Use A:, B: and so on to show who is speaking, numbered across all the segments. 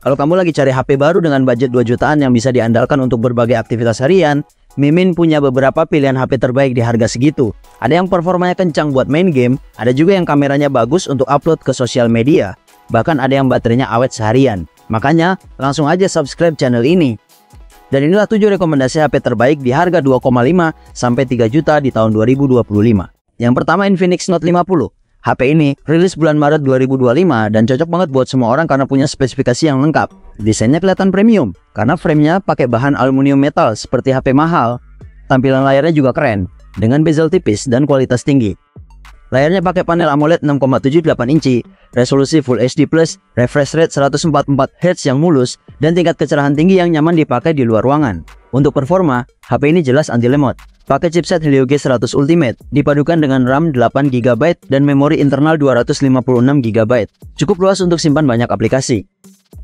A: Kalau kamu lagi cari HP baru dengan budget 2 jutaan yang bisa diandalkan untuk berbagai aktivitas harian, Mimin punya beberapa pilihan HP terbaik di harga segitu. Ada yang performanya kencang buat main game, ada juga yang kameranya bagus untuk upload ke sosial media, bahkan ada yang baterainya awet seharian. Makanya langsung aja subscribe channel ini. Dan inilah 7 rekomendasi HP terbaik di harga 2,5 sampai 3 juta di tahun 2025. Yang pertama, Infinix Note 50. HP ini rilis bulan Maret 2025 dan cocok banget buat semua orang karena punya spesifikasi yang lengkap. Desainnya kelihatan premium karena framenya pakai bahan aluminium metal seperti HP mahal. Tampilan layarnya juga keren dengan bezel tipis dan kualitas tinggi. Layarnya pakai panel AMOLED 6,78 inci, resolusi Full HD+, refresh rate 144 Hz yang mulus, dan tingkat kecerahan tinggi yang nyaman dipakai di luar ruangan. Untuk performa, HP ini jelas anti lemot. Pakai chipset Helio G100 Ultimate, dipadukan dengan RAM 8GB dan memori internal 256GB. Cukup luas untuk simpan banyak aplikasi.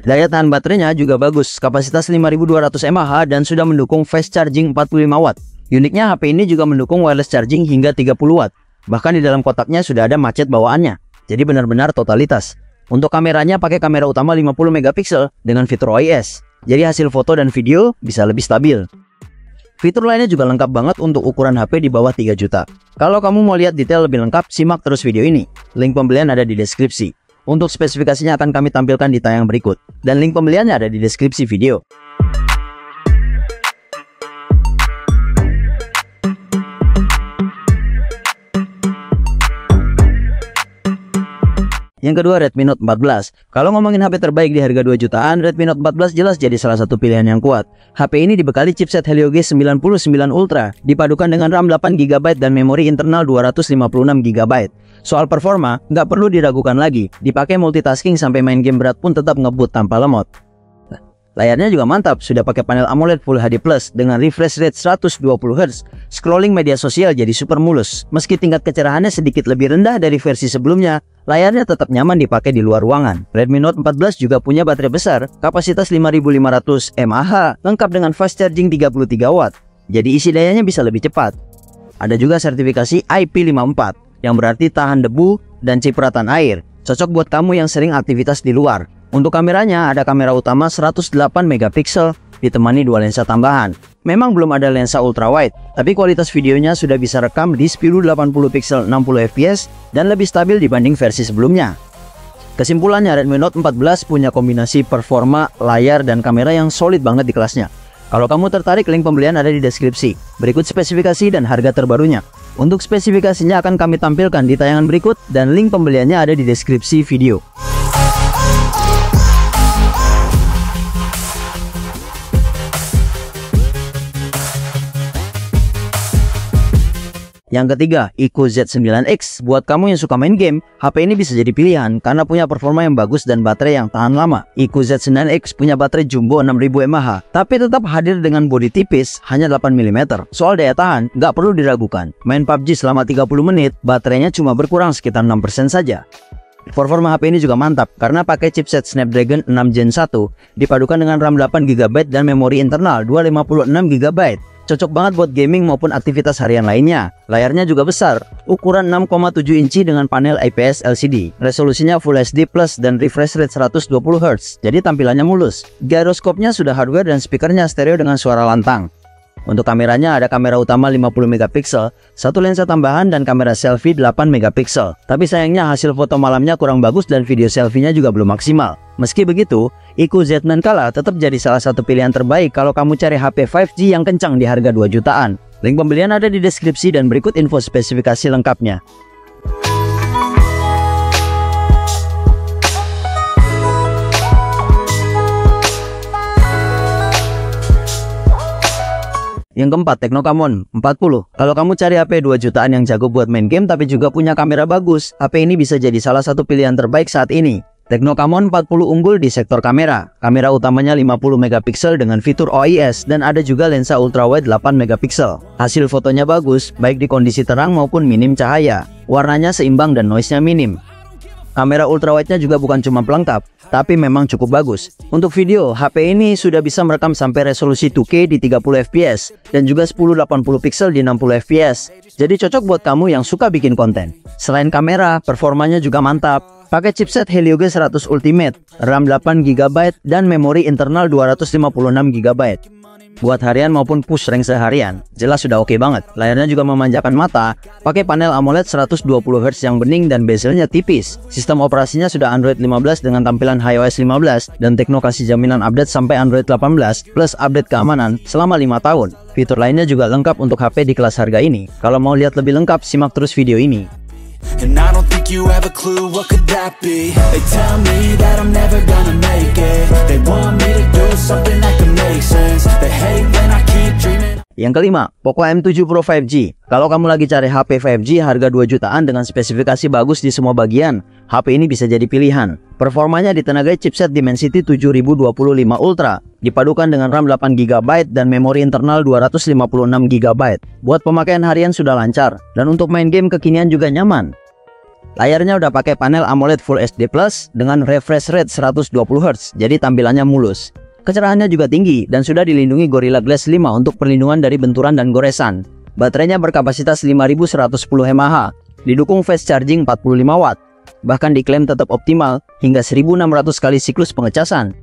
A: Daya tahan baterainya juga bagus, kapasitas 5200 mAh dan sudah mendukung fast charging 45 Watt. Uniknya HP ini juga mendukung wireless charging hingga 30 Watt. Bahkan di dalam kotaknya sudah ada macet bawaannya. Jadi benar-benar totalitas. Untuk kameranya pakai kamera utama 50 megapiksel dengan fitur OIS. Jadi hasil foto dan video bisa lebih stabil. Fitur lainnya juga lengkap banget untuk ukuran HP di bawah 3 juta. Kalau kamu mau lihat detail lebih lengkap, simak terus video ini. Link pembelian ada di deskripsi. Untuk spesifikasinya akan kami tampilkan di tayang berikut. Dan link pembeliannya ada di deskripsi video. Yang kedua, Redmi Note 14. Kalau ngomongin HP terbaik di harga 2 jutaan, Redmi Note 14 jelas jadi salah satu pilihan yang kuat. HP ini dibekali chipset Helio G99 Ultra, dipadukan dengan RAM 8GB dan memori internal 256GB. Soal performa, nggak perlu diragukan lagi. Dipakai multitasking sampai main game berat pun tetap ngebut tanpa lemot. Layarnya juga mantap, sudah pakai panel AMOLED Full HD Plus dengan refresh rate 120Hz. Scrolling media sosial jadi super mulus. Meski tingkat kecerahannya sedikit lebih rendah dari versi sebelumnya, layarnya tetap nyaman dipakai di luar ruangan. Redmi Note 14 juga punya baterai besar, kapasitas 5500 mAh, lengkap dengan fast charging 33 Watt. Jadi isi dayanya bisa lebih cepat. Ada juga sertifikasi IP54, yang berarti tahan debu dan cipratan air. Cocok buat kamu yang sering aktivitas di luar. Untuk kameranya ada kamera utama 108 megapiksel ditemani 2 lensa tambahan. Memang belum ada lensa ultra wide, tapi kualitas videonya sudah bisa rekam di 1080 pixel 60 fps dan lebih stabil dibanding versi sebelumnya. Kesimpulannya, Redmi Note 14 punya kombinasi performa, layar, dan kamera yang solid banget di kelasnya. Kalau kamu tertarik, link pembelian ada di deskripsi. Berikut spesifikasi dan harga terbarunya. Untuk spesifikasinya akan kami tampilkan di tayangan berikut dan link pembeliannya ada di deskripsi video. Yang ketiga, Iqoo Z9X. Buat kamu yang suka main game, HP ini bisa jadi pilihan karena punya performa yang bagus dan baterai yang tahan lama. Iqoo Z9X punya baterai jumbo 6000 mAh, tapi tetap hadir dengan bodi tipis hanya 8 mm. Soal daya tahan, nggak perlu diragukan. Main PUBG selama 30 menit, baterainya cuma berkurang sekitar 6% saja. Performa HP ini juga mantap karena pakai chipset Snapdragon 6 Gen 1, dipadukan dengan RAM 8GB dan memori internal 256GB. Cocok banget buat gaming maupun aktivitas harian lainnya. Layarnya juga besar, ukuran 6,7 inci dengan panel IPS LCD. Resolusinya Full HD Plus dan refresh rate 120Hz, jadi tampilannya mulus. Gyroskopnya sudah hardware dan speakernya stereo dengan suara lantang. Untuk kameranya ada kamera utama 50 megapiksel, satu lensa tambahan dan kamera selfie 8 megapiksel. Tapi sayangnya hasil foto malamnya kurang bagus dan video selfie-nya juga belum maksimal. Meski begitu, Iqoo Z9 Kala tetap jadi salah satu pilihan terbaik kalau kamu cari HP 5G yang kencang di harga 2 jutaan. Link pembelian ada di deskripsi dan berikut info spesifikasi lengkapnya. Yang keempat, Tecno Camon 40. Kalau kamu cari HP 2 jutaan yang jago buat main game tapi juga punya kamera bagus, HP ini bisa jadi salah satu pilihan terbaik saat ini. Tecno Camon 40 unggul di sektor kamera. Kamera utamanya 50 megapiksel dengan fitur OIS dan ada juga lensa ultrawide 8 megapiksel. Hasil fotonya bagus, baik di kondisi terang maupun minim cahaya. Warnanya seimbang dan noise-nya minim. Kamera ultrawide-nya juga bukan cuma pelengkap, tapi memang cukup bagus. Untuk video, HP ini sudah bisa merekam sampai resolusi 2K di 30 fps dan juga 1080 pixel di 60 fps. Jadi cocok buat kamu yang suka bikin konten. Selain kamera, performanya juga mantap. Pakai chipset Helio G100 Ultimate, RAM 8GB, dan memori internal 256GB. Buat harian maupun push rank seharian, jelas sudah oke banget. Layarnya juga memanjakan mata, pakai panel AMOLED 120Hz yang bening dan bezelnya tipis. Sistem operasinya sudah Android 15 dengan tampilan iOS 15 dan Tecno kasih jaminan update sampai Android 18 plus update keamanan selama 5 tahun. Fitur lainnya juga lengkap untuk HP di kelas harga ini. Kalau mau lihat lebih lengkap, simak terus video ini.
B: And I don't think you have a clue, what could that be? They tell me that I'm never gonna make it. They want me to do something that can make sense. They hate when I keep dreaming.
A: Yang kelima, Poco M7 Pro 5G. Kalau kamu lagi cari HP 5G harga 2 jutaan dengan spesifikasi bagus di semua bagian, HP ini bisa jadi pilihan. Performanya ditenagai chipset Dimensity 7025 Ultra, dipadukan dengan RAM 8GB dan memori internal 256GB. Buat pemakaian harian sudah lancar, dan untuk main game kekinian juga nyaman. Layarnya udah pakai panel AMOLED Full HD Plus dengan refresh rate 120Hz, jadi tampilannya mulus. Kecerahannya juga tinggi dan sudah dilindungi Gorilla Glass 5 untuk perlindungan dari benturan dan goresan. Baterainya berkapasitas 5110 mAh, didukung fast charging 45 Watt. Bahkan diklaim tetap optimal hingga 1600 kali siklus pengecasan.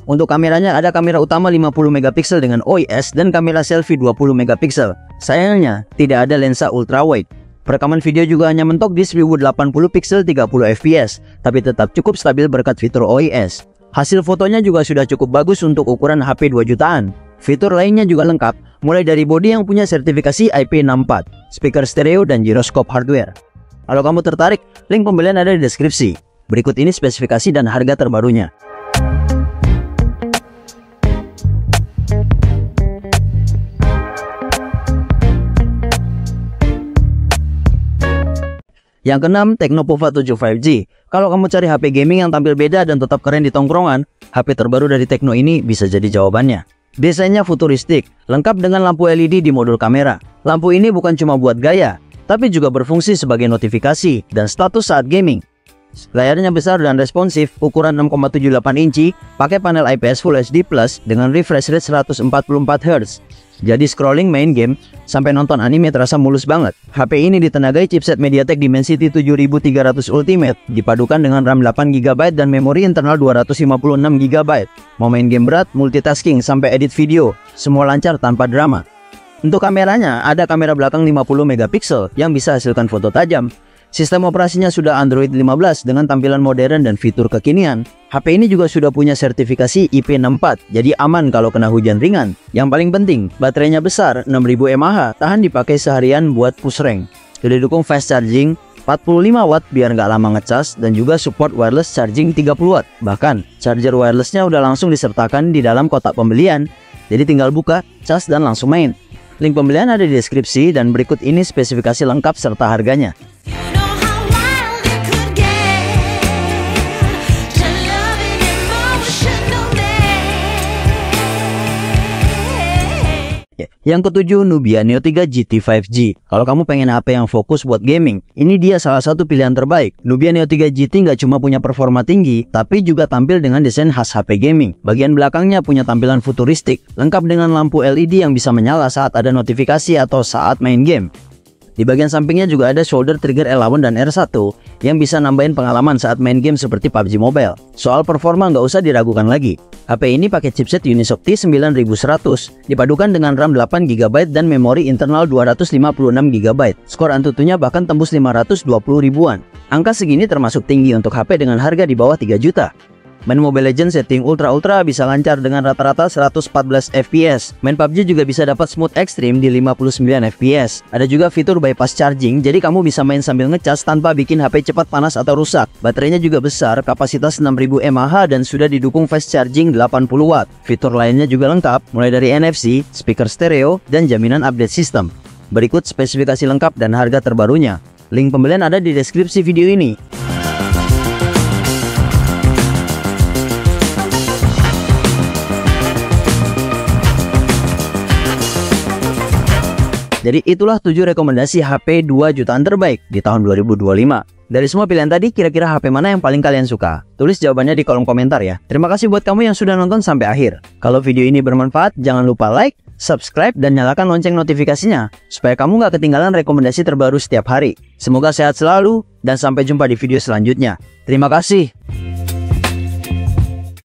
A: Untuk kameranya ada kamera utama 50MP dengan OIS dan kamera selfie 20MP. Sayangnya tidak ada lensa ultrawide. Perekaman video juga hanya mentok di 1080p 30fps, tapi tetap cukup stabil berkat fitur OIS. Hasil fotonya juga sudah cukup bagus untuk ukuran HP 2 jutaan. Fitur lainnya juga lengkap, mulai dari bodi yang punya sertifikasi IP64, speaker stereo dan giroskop hardware. Kalau kamu tertarik, link pembelian ada di deskripsi. Berikut ini spesifikasi dan harga terbarunya. Yang keenam, Tecno Pova 7 5G. Kalau kamu cari HP gaming yang tampil beda dan tetap keren di tongkrongan, HP terbaru dari Tecno ini bisa jadi jawabannya. Desainnya futuristik, lengkap dengan lampu LED di modul kamera. Lampu ini bukan cuma buat gaya, tapi juga berfungsi sebagai notifikasi dan status saat gaming. Layarnya besar dan responsif, ukuran 6,78 inci, pakai panel IPS Full HD Plus dengan refresh rate 144Hz. Jadi scrolling main game sampai nonton anime terasa mulus banget. HP ini ditenagai chipset MediaTek Dimensity 7300 Ultimate, dipadukan dengan RAM 8GB dan memori internal 256GB. Mau main game berat, multitasking, sampai edit video, semua lancar tanpa drama. Untuk kameranya, ada kamera belakang 50MP yang bisa hasilkan foto tajam. Sistem operasinya sudah Android 15 dengan tampilan modern dan fitur kekinian. HP ini juga sudah punya sertifikasi IP64, jadi aman kalau kena hujan ringan. Yang paling penting, baterainya besar, 6000 mAh, tahan dipakai seharian buat push rank. Sudah didukung fast charging, 45 Watt biar nggak lama ngecas, dan juga support wireless charging 30 Watt. Bahkan, charger wirelessnya udah langsung disertakan di dalam kotak pembelian. Jadi tinggal buka, cas, dan langsung main. Link pembelian ada di deskripsi, dan berikut ini spesifikasi lengkap serta harganya. Yang ketujuh, Nubia Neo 3 GT 5G. Kalau kamu pengen HP yang fokus buat gaming, ini dia salah satu pilihan terbaik. Nubia Neo 3 GT nggak cuma punya performa tinggi, tapi juga tampil dengan desain khas HP gaming. Bagian belakangnya punya tampilan futuristik, lengkap dengan lampu LED yang bisa menyala saat ada notifikasi atau saat main game. Di bagian sampingnya juga ada shoulder trigger L1 dan R1 yang bisa nambahin pengalaman saat main game seperti PUBG Mobile. Soal performa nggak usah diragukan lagi. HP ini pakai chipset Unisoc T9100, dipadukan dengan RAM 8GB dan memori internal 256GB. Skor Antutunya bahkan tembus 520 ribuan. Angka segini termasuk tinggi untuk HP dengan harga di bawah 3 juta. Main Mobile Legends setting Ultra bisa lancar dengan rata-rata 114 fps. Main PUBG juga bisa dapat smooth ekstrim di 59 fps. Ada juga fitur bypass charging, jadi kamu bisa main sambil ngecas tanpa bikin HP cepat panas atau rusak. Baterainya juga besar, kapasitas 6000 mAh dan sudah didukung fast charging 80 Watt. Fitur lainnya juga lengkap, mulai dari NFC, speaker stereo, dan jaminan update sistem. Berikut spesifikasi lengkap dan harga terbarunya. Link pembelian ada di deskripsi video ini. Jadi itulah 7 rekomendasi HP 2 jutaan terbaik di tahun 2025. Dari semua pilihan tadi, kira-kira HP mana yang paling kalian suka? Tulis jawabannya di kolom komentar ya. Terima kasih buat kamu yang sudah nonton sampai akhir. Kalau video ini bermanfaat, jangan lupa like, subscribe dan nyalakan lonceng notifikasinya supaya kamu gak ketinggalan rekomendasi terbaru setiap hari. Semoga sehat selalu dan sampai jumpa di video selanjutnya. Terima kasih.